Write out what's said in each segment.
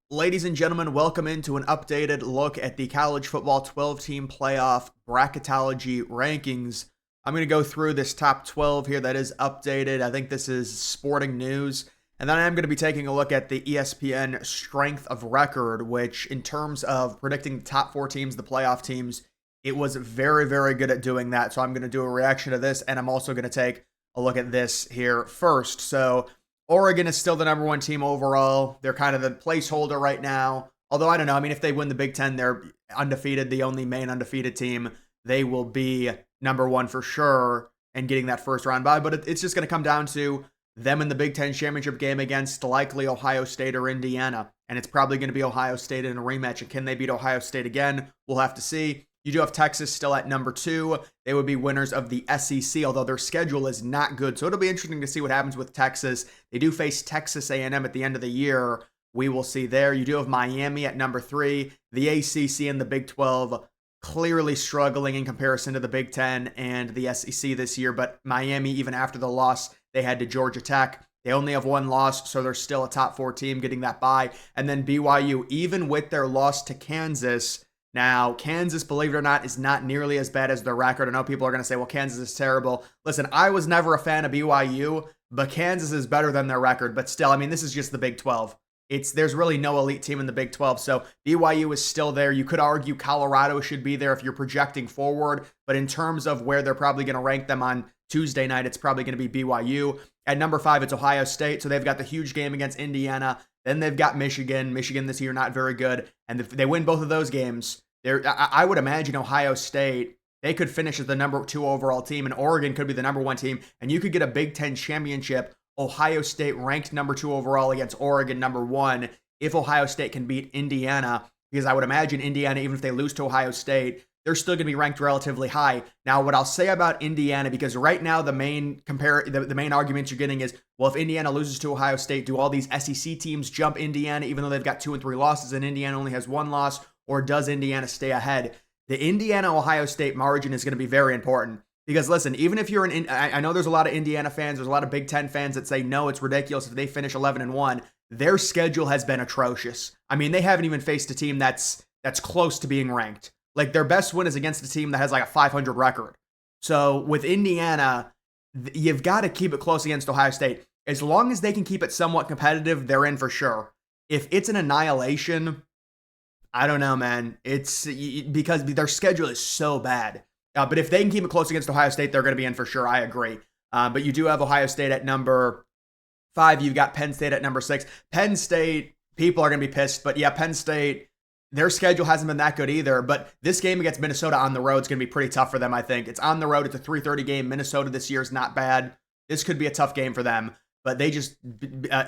Ladies and gentlemen, welcome into an updated look at the college football 12-team playoff bracketology rankings. I'm going to go through this top 12 here that is updated. I think this is sporting news. And then I'm going to be taking a look at the ESPN strength of record, which in terms of predicting the top four teams, the playoff teams, it was very, very good at doing that. So I'm going to do a reaction to this, and I'm also going to take a look at this here first. So Oregon is still the number one team overall. They're kind of the placeholder right now. Although I don't know. I mean, if they win the Big Ten, they're undefeated, the only main undefeated team. They will be number one for sure and getting that first round bye. But it's just going to come down to them in the Big Ten championship game against likely Ohio State or Indiana. And it's probably going to be Ohio State in a rematch. And can they beat Ohio State again? We'll have to see. You do have Texas still at number two. They would be winners of the SEC, although their schedule is not good. So it'll be interesting to see what happens with Texas. They do face Texas A&M at the end of the year. We will see there. You do have Miami at number three. The ACC and the Big 12 clearly struggling in comparison to the Big 10 and the SEC this year. But Miami, even after the loss they had to Georgia Tech, they only have one loss, so they're still a top four team getting that bye. And then BYU, even with their loss to Kansas. Now, Kansas, believe it or not, is not nearly as bad as their record. I know people are going to say, well, Kansas is terrible. Listen, I was never a fan of BYU, but Kansas is better than their record. But still, I mean, this is just the Big 12. There's really no elite team in the Big 12, so BYU is still there. You could argue Colorado should be there if you're projecting forward, but in terms of where they're probably going to rank them on Tuesday night, it's probably going to be BYU. At number five, it's Ohio State, so they've got the huge game against Indiana. Then they've got Michigan. Michigan this year not very good, and if they win both of those games, I would imagine Ohio State, they could finish as the number two overall team, and Oregon could be the number one team, and you could get a Big Ten championship. Ohio State ranked number two overall against Oregon number one if Ohio State can beat Indiana, because I would imagine Indiana, even if they lose to Ohio State, they're still going to be ranked relatively high. Now, what I'll say about Indiana, because right now the main argument you're getting is, well, if Indiana loses to Ohio State, do all these SEC teams jump Indiana, even though they've got 2 and 3 losses and Indiana only has one loss, or does Indiana stay ahead? The Indiana-Ohio State margin is going to be very important. Because listen, even if you're I know there's a lot of Indiana fans, there's a lot of Big Ten fans that say, no, it's ridiculous if they finish 11-1. Their schedule has been atrocious. I mean, they haven't even faced a team that's close to being ranked. Like, their best win is against a team that has like a 500 record. So with Indiana, you've got to keep it close against Ohio State. As long as they can keep it somewhat competitive, they're in for sure. If it's an annihilation, I don't know, man. It's because their schedule is so bad. But if they can keep it close against Ohio State, they're going to be in for sure. I agree. But you do have Ohio State at number 5. You've got Penn State at number 6. Penn State, people are going to be pissed. But yeah, Penn State, their schedule hasn't been that good either. But this game against Minnesota on the road is going to be pretty tough for them, I think. It's on the road. It's a 3:30 game. Minnesota this year is not bad. This could be a tough game for them. But they just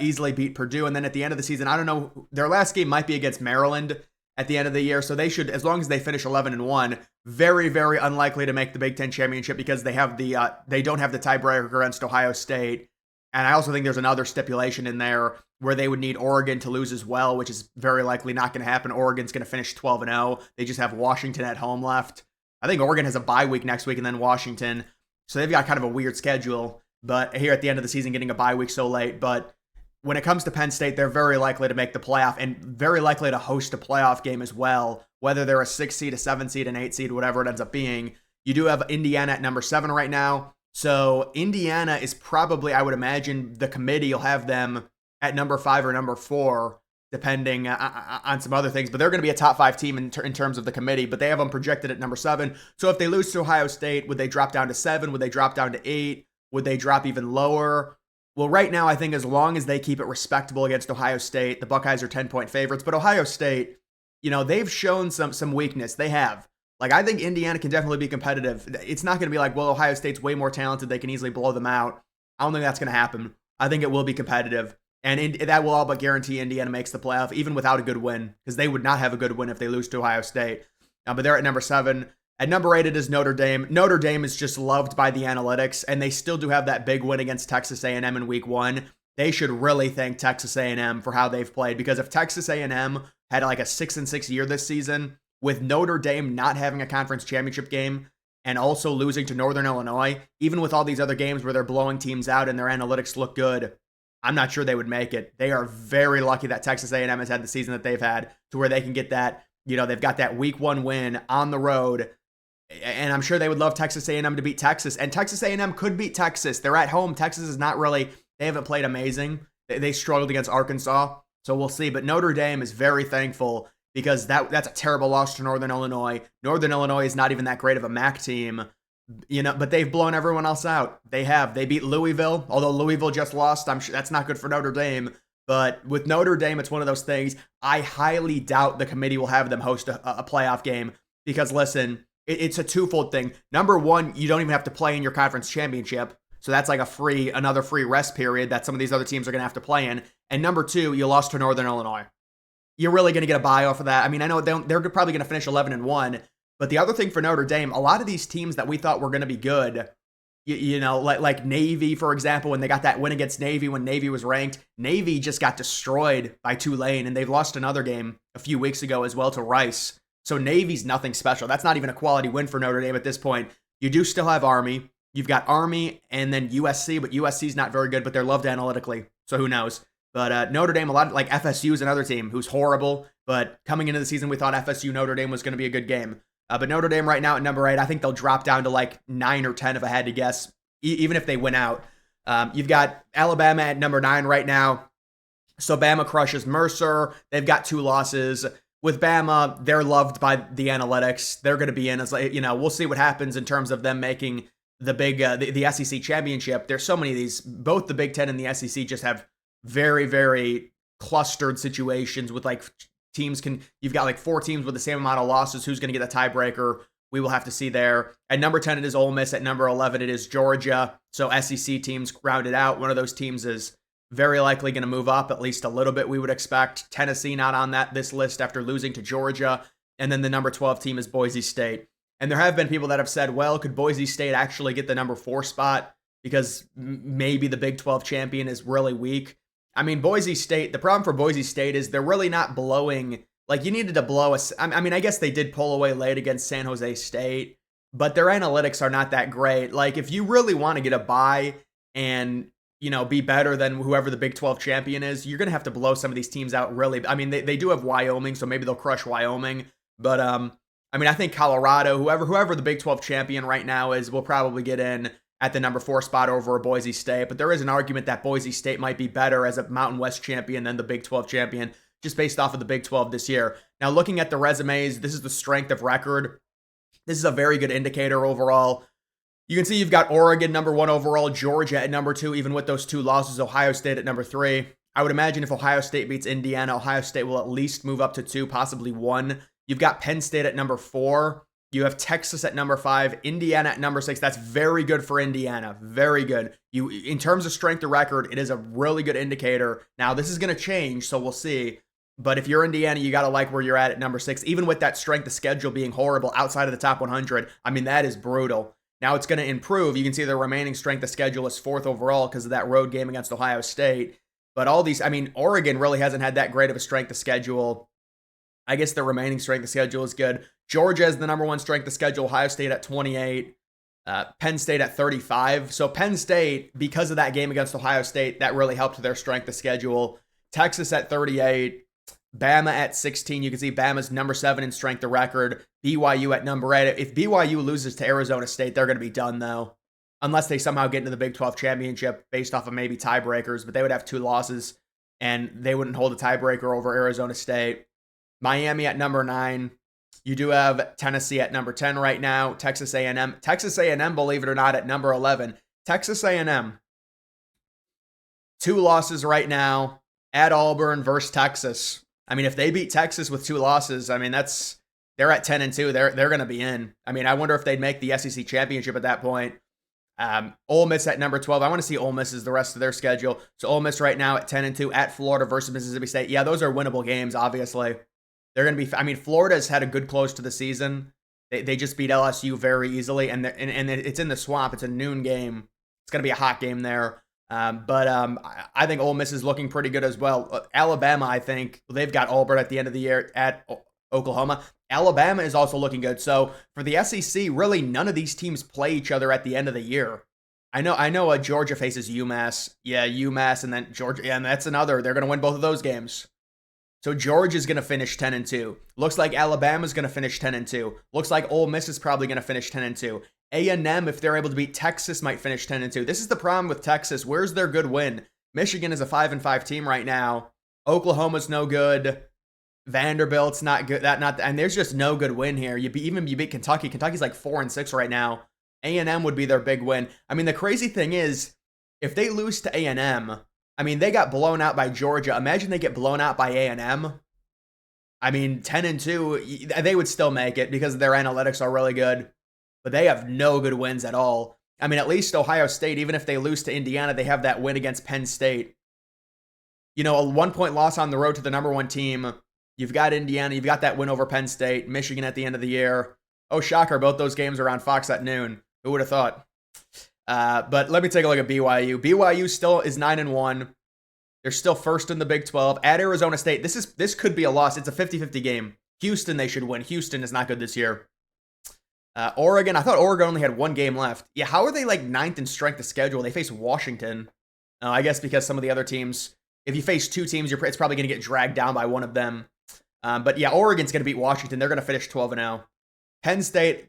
easily beat Purdue. And then at the end of the season, I don't know, their last game might be against Maryland at the end of the year. So they should, as long as they finish 11-1, very, very unlikely to make the Big Ten championship because they don't have the tiebreaker against Ohio State. And I also think there's another stipulation in there where they would need Oregon to lose as well, which is very likely not going to happen. Oregon's going to finish 12-0. They just have Washington at home left. I think Oregon has a bye week next week and then Washington. So they've got kind of a weird schedule. But here at the end of the season, getting a bye week so late. But when it comes to Penn State, they're very likely to make the playoff and very likely to host a playoff game as well, whether they're a 6 seed, a 7 seed, an 8 seed, whatever it ends up being. You do have Indiana at number 7 right now. So Indiana is probably, I would imagine, the committee will have them at number 5 or number 4, depending on some other things. But they're going to be a top 5 team in terms of the committee, but they have them projected at number 7. So if they lose to Ohio State, would they drop down to 7? Would they drop down to 8? Would they drop even lower? Well, right now, I think as long as they keep it respectable against Ohio State, the Buckeyes are 10-point favorites. But Ohio State, they've shown some weakness. They have. Like, I think Indiana can definitely be competitive. It's not going to be like, well, Ohio State's way more talented. They can easily blow them out. I don't think that's going to happen. I think it will be competitive. And that will all but guarantee Indiana makes the playoff, even without a good win, because they would not have a good win if they lose to Ohio State. But they're at number 7. At number 8, it is Notre Dame. Notre Dame is just loved by the analytics, and they still do have that big win against Texas A&M in week 1. They should really thank Texas A&M for how they've played, because if Texas A&M had like a 6-6 year this season, with Notre Dame not having a conference championship game and also losing to Northern Illinois, even with all these other games where they're blowing teams out and their analytics look good, I'm not sure they would make it. They are very lucky that Texas A&M has had the season that they've had to where they can get that, they've got that week 1 win on the road. And I'm sure they would love Texas A&M to beat Texas. And Texas A&M could beat Texas. They're at home. Texas is not really, they haven't played amazing. They struggled against Arkansas. So we'll see. But Notre Dame is very thankful because that's a terrible loss to Northern Illinois. Northern Illinois is not even that great of a MAC team. But they've blown everyone else out. They have. They beat Louisville, although Louisville just lost. I'm sure that's not good for Notre Dame. But with Notre Dame, it's one of those things. I highly doubt the committee will have them host a playoff game because, listen, it's a twofold thing. Number one, you don't even have to play in your conference championship. So that's like another free rest period that some of these other teams are going to have to play in. And number two, you lost to Northern Illinois. You're really going to get a bye off of that. I mean, I know they're probably going to finish 11-1. But the other thing for Notre Dame, a lot of these teams that we thought were going to be good, like Navy, for example, when they got that win against Navy when Navy was ranked, Navy just got destroyed by Tulane, and they've lost another game a few weeks ago as well to Rice. So Navy's nothing special. That's not even a quality win for Notre Dame at this point. You do still have Army. You've got Army and then USC, but USC's not very good, but they're loved analytically, so who knows. But Notre Dame, a lot like FSU is another team who's horrible, but coming into the season, we thought FSU Notre Dame was going to be a good game. But Notre Dame right now at number 8, I think they'll drop down to like 9 or 10 if I had to guess, even if they win out. You've got Alabama at number 9 right now. So Bama crushes Mercer. They've got 2 losses. With Bama, they're loved by the analytics. They're going to be in as we'll see what happens in terms of them making the big the SEC championship. There's so many of these. Both the Big Ten and the SEC just have very, very clustered situations with like you've got like 4 teams with the same amount of losses. Who's going to get the tiebreaker? We will have to see there. At number 10, it is Ole Miss. At number 11, it is Georgia. So SEC teams rounded out. One of those teams is very likely going to move up at least a little bit, we would expect. Tennessee not on this list after losing to Georgia. And then the number 12 team is Boise State. And there have been people that have said, well, could Boise State actually get the number 4 spot because maybe the Big 12 champion is really weak? I mean, Boise State, the problem for Boise State is they're really not blowing. Like, you needed to blow I guess they did pull away late against San Jose State, but their analytics are not that great. Like, if you really want to get a bye and, be better than whoever the Big 12 champion is, you're going to have to blow some of these teams out really. I mean, they do have Wyoming, so maybe they'll crush Wyoming. But, I think Colorado, whoever the Big 12 champion right now is, will probably get in at the number 4 spot over Boise State. But there is an argument that Boise State might be better as a Mountain West champion than the Big 12 champion, just based off of the Big 12 this year. Now, looking at the resumes, this is the strength of record. This is a very good indicator overall. You can see you've got Oregon number 1 overall, Georgia at number 2, even with those 2 losses, Ohio State at number 3. I would imagine if Ohio State beats Indiana, Ohio State will at least move up to 2, possibly 1. You've got Penn State at number 4. You have Texas at number 5, Indiana at number 6. That's very good for Indiana. Very good. In terms of strength of record, it is a really good indicator. Now, this is going to change, so we'll see. But if you're Indiana, you got to like where you're at number 6. Even with that strength of schedule being horrible outside of the top 100, that is brutal. Now it's going to improve. You can see the remaining strength of schedule is 4th overall because of that road game against Ohio State. But all these, Oregon really hasn't had that great of a strength of schedule. I guess the remaining strength of schedule is good. Georgia is the number 1 strength of schedule. Ohio State at 28. Penn State at 35. So Penn State, because of that game against Ohio State, that really helped their strength of schedule. Texas at 38. Bama at 16. You can see Bama's number 7 in strength of record. BYU at number 8. If BYU loses to Arizona State, they're going to be done, though. Unless they somehow get into the Big 12 championship based off of maybe tiebreakers. But they would have 2 losses, and they wouldn't hold a tiebreaker over Arizona State. Miami at number 9. You do have Tennessee at number 10 right now. Texas A&M. Texas A&M, believe it or not, at number 11. Texas A&M. 2 losses right now at Auburn versus Texas. If they beat Texas with 2 losses, they're at 10-2. They're going to be in. I wonder if they'd make the SEC championship at that point. Ole Miss at number 12. I want to see Ole Miss as the rest of their schedule. So Ole Miss right now at 10-2 at Florida versus Mississippi State. Yeah, those are winnable games, obviously. They're going to be, Florida's had a good close to the season. They just beat LSU very easily, and it's in the Swamp. It's a noon game. It's going to be a hot game there. But I think Ole Miss is looking pretty good as well. Alabama, I think, they've got Auburn at the end of the year at Oklahoma. Alabama is also looking good. So for the SEC, really none of these teams play each other at the end of the year. I know. Georgia faces UMass. Yeah, UMass, and then Georgia. Yeah, and that's another. They're gonna win both of those games. So Georgia's going to finish 10-2. Looks like Alabama's going to finish 10-2. Looks like Ole Miss is probably going to finish 10-2. A&M, if they're able to beat Texas, might finish 10-2. This is the problem with Texas. Where's their good win? Michigan is a 5-5 team right now. Oklahoma's no good. Vanderbilt's not good. And there's just no good win here. You beat Kentucky. Kentucky's like 4-6 right now. A&M would be their big win. I mean, the crazy thing is, if they lose to A&M, I mean, they got blown out by Georgia. Imagine they get blown out by A&M. I mean, 10-2, they would still make it because their analytics are really good, but they have no good wins at all. I mean, at least Ohio State, even if they lose to Indiana, they have that win against Penn State. You know, a 1-point loss on the road to the number one team. You've got Indiana, you've got that win over Penn State, Michigan at the end of the year. Oh, shocker, both those games are on Fox at noon. Who would have thought? But let me take a look at BYU. BYU still is 9-1. They're still first in the Big 12 at Arizona State. This could be a loss. It's a 50-50 game. Houston, they should win. Houston is not good this year. Oregon, I thought Oregon only had one game left. Yeah, how are they like ninth in strength of schedule? They face Washington. I guess because some of the other teams, if you face two teams, it's probably going to get dragged down by one of them. But yeah, Oregon's going to beat Washington. They're going to finish 12-0. Penn State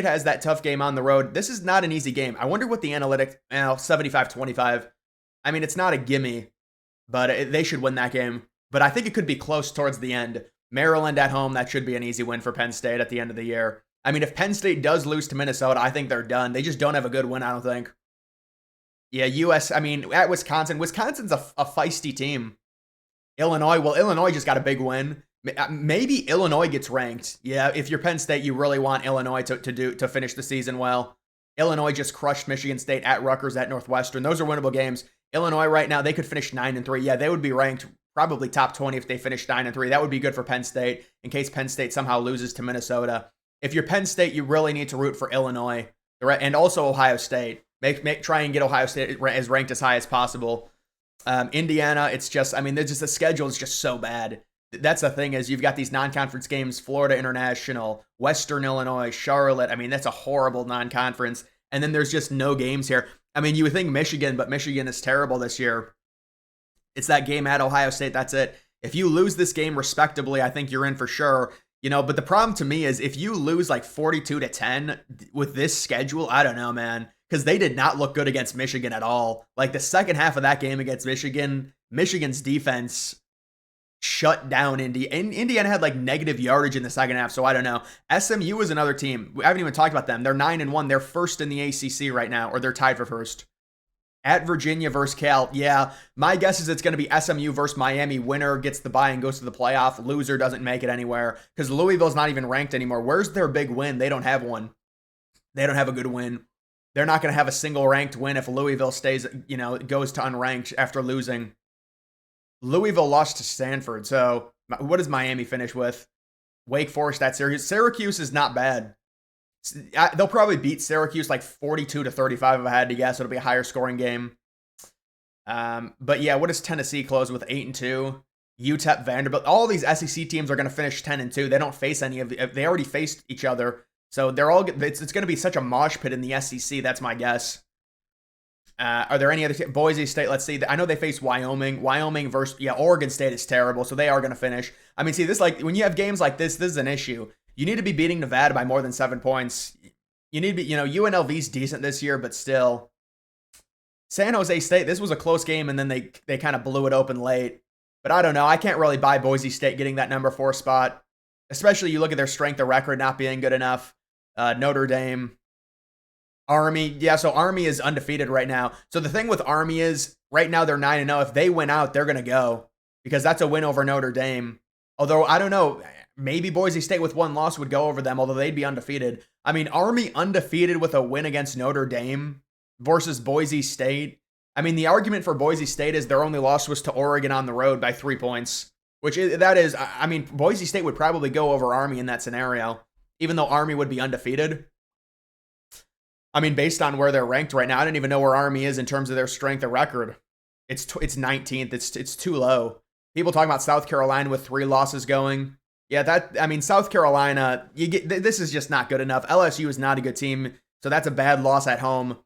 has that tough game on the road. This is not an easy game. I wonder what the analytics, 75-25. I mean, it's not a gimme, but they should win that game. But I think it could be close towards the end. Maryland at home, that should be an easy win for Penn State at the end of the year. I mean, if Penn State does lose to Minnesota, I think they're done. They just don't have a good win, I don't think. Yeah, at Wisconsin. Wisconsin's a feisty team. Illinois just got a big win. Maybe Illinois gets ranked. Yeah, if you're Penn State, you really want Illinois to finish the season well. Illinois just crushed Michigan State at Rutgers, at Northwestern. Those are winnable games. Illinois right now, they could finish 9-3. Yeah, they would be ranked probably top 20 if they finish 9-3. That would be good for Penn State in case Penn State somehow loses to Minnesota. If you're Penn State, you really need to root for Illinois and also Ohio State. Try and get Ohio State as ranked as high as possible. Indiana, it's just, the schedule is just so bad. That's the thing is you've got these non-conference games, Florida International, Western Illinois, Charlotte. I mean, that's a horrible non-conference. And then there's just no games here. I mean, you would think Michigan, but Michigan is terrible this year. It's that game at Ohio State. That's it. If you lose this game respectably, I think you're in for sure. But the problem to me is if you lose like 42-10 with this schedule, I don't know, man. Because they did not look good against Michigan at all. Like the second half of that game against Michigan, Michigan's defense shut down Indiana had like negative yardage in the second half, so I don't know. SMU is another team. We haven't even talked about them. They're 9-1. They're first in the ACC right now, or they're tied for first. At Virginia versus Cal, yeah. My guess is it's going to be SMU versus Miami. Winner gets the bye and goes to the playoff. Loser doesn't make it anywhere because Louisville's not even ranked anymore. Where's their big win? They don't have one. They don't have a good win. They're not going to have a single ranked win if Louisville goes to unranked after losing. Louisville lost to Stanford, so what does Miami finish with? Wake Forest at Syracuse. Syracuse is not bad. They'll probably beat Syracuse like 42-35 if I had to guess. It'll be a higher scoring game. But yeah, what does Tennessee close with? 8-2. UTEP, Vanderbilt. All these SEC teams are going to finish 10-2. They don't face any of they already faced each other. So it's going to be such a mosh pit in the SEC. That's my guess. Are there any other Boise State? Let's see. I know they face Wyoming. Wyoming versus Oregon State is terrible, so they are going to finish. I mean, see this when you have games like this is an issue. You need to be beating Nevada by more than 7 points. You need to be, UNLV's decent this year, but still. San Jose State. This was a close game, and then they kind of blew it open late. But I don't know. I can't really buy Boise State getting that number 4 spot, especially you look at their strength of record not being good enough. Notre Dame. Army, so Army is undefeated right now. So the thing with Army is, right now they're 9-0. If they win out, they're going to go. Because that's a win over Notre Dame. Although, I don't know, maybe Boise State with 1 loss would go over them, although they'd be undefeated. I mean, Army undefeated with a win against Notre Dame versus Boise State. I mean, the argument for Boise State is their only loss was to Oregon on the road by 3 points. Boise State would probably go over Army in that scenario, even though Army would be undefeated. I mean, based on where they're ranked right now, I don't even know where Army is in terms of their strength of record. It's 19th. It's too low. People talking about South Carolina with 3 losses going. Yeah, South Carolina, this is just not good enough. LSU is not a good team, so that's a bad loss at home.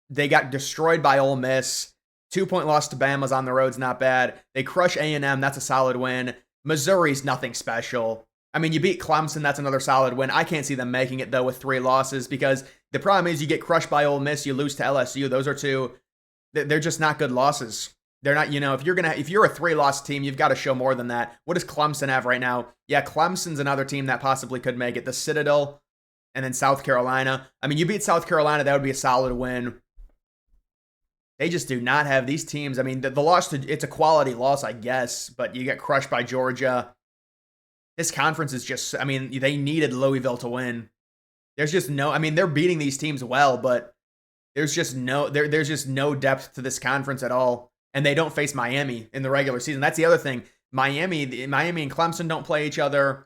They got destroyed by Ole Miss. 2-point loss to Bama's on the road's not bad. They crush A&M. That's a solid win. Missouri's nothing special. I mean, you beat Clemson. That's another solid win. I can't see them making it, though, with 3 losses because the problem is you get crushed by Ole Miss. You lose to LSU. Those are 2. They're just not good losses. They're not, if you're a 3-loss team, you've got to show more than that. What does Clemson have right now? Yeah, Clemson's another team that possibly could make it. The Citadel and then South Carolina. I mean, you beat South Carolina, that would be a solid win. They just do not have these teams. I mean, the loss it's a quality loss, I guess, but you get crushed by Georgia. This conference is just, I mean, they needed Louisville to win. There's just no, I mean, they're beating these teams well, but there's just no depth to this conference at all. And they don't face Miami in the regular season. That's the other thing. Miami and Clemson don't play each other.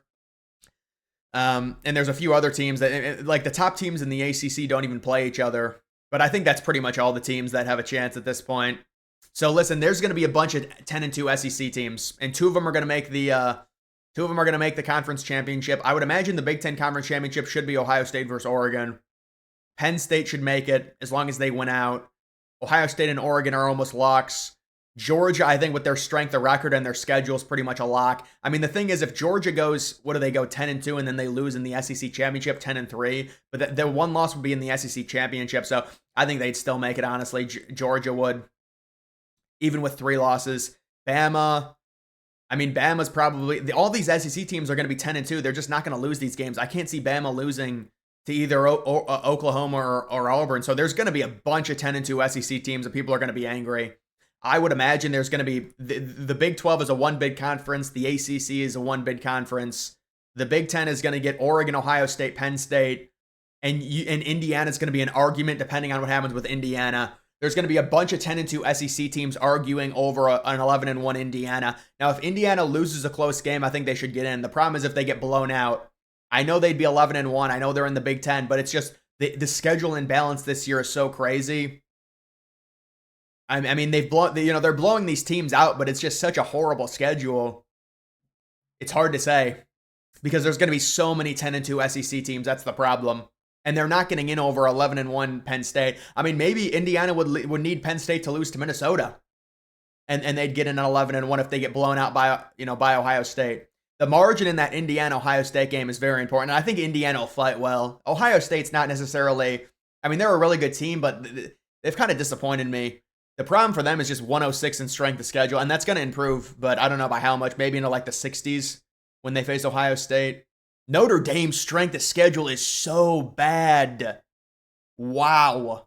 And there's a few other teams that, like the top teams in the ACC, don't even play each other. But I think that's pretty much all the teams that have a chance at this point. So listen, there's going to be a bunch of 10-2 SEC teams, and 2 of them are going to make the conference championship. I would imagine the Big Ten Conference Championship should be Ohio State versus Oregon. Penn State should make it as long as they win out. Ohio State and Oregon are almost locks. Georgia, I think with their strength of record and their schedule is pretty much a lock. I mean, the thing is, if Georgia goes, what do they go, 10-2, and then they lose in the SEC Championship, 10-3, but their one loss would be in the SEC Championship, so I think they'd still make it, honestly. Georgia would, even with 3 losses. Bama, I mean, Bama's probably, all these SEC teams are going to be 10-2. They're just not going to lose these games. I can't see Bama losing to either Oklahoma or Auburn, so there's going to be a bunch of 10-2 SEC teams, and people are going to be angry. I would imagine there's going to be the Big 12 is a 1-bid conference. The ACC is a 1-bid conference. The Big 10 is going to get Oregon, Ohio State, Penn State, and Indiana is going to be an argument depending on what happens with Indiana. There's going to be a bunch of 10-2 SEC teams arguing over an 11-1 Indiana. Now, if Indiana loses a close game, I think they should get in. The problem is if they get blown out. I know they'd be 11-1. I know they're in the Big 10, but it's just the schedule imbalance this year is so crazy. I mean, they're blowing these teams out, but it's just such a horrible schedule. It's hard to say because there's going to be so many 10-2 SEC teams. That's the problem. And they're not getting in over 11-1 Penn State. I mean, maybe Indiana would need Penn State to lose to Minnesota. And they'd get in an 11-1 if they get blown out by Ohio State. The margin in that Indiana-Ohio State game is very important. And I think Indiana will fight well. Ohio State's not necessarily, I mean, they're a really good team, but they've kind of disappointed me. The problem for them is just 106 in strength of schedule, and that's going to improve, but I don't know by how much. Maybe into like the 60s when they face Ohio State. Notre Dame's strength of schedule is so bad. Wow.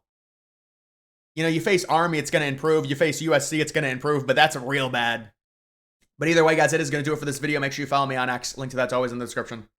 You face Army, it's going to improve. You face USC, it's going to improve, but that's real bad. But either way, guys, that is going to do it for this video. Make sure you follow me on X. Link to that's always in the description.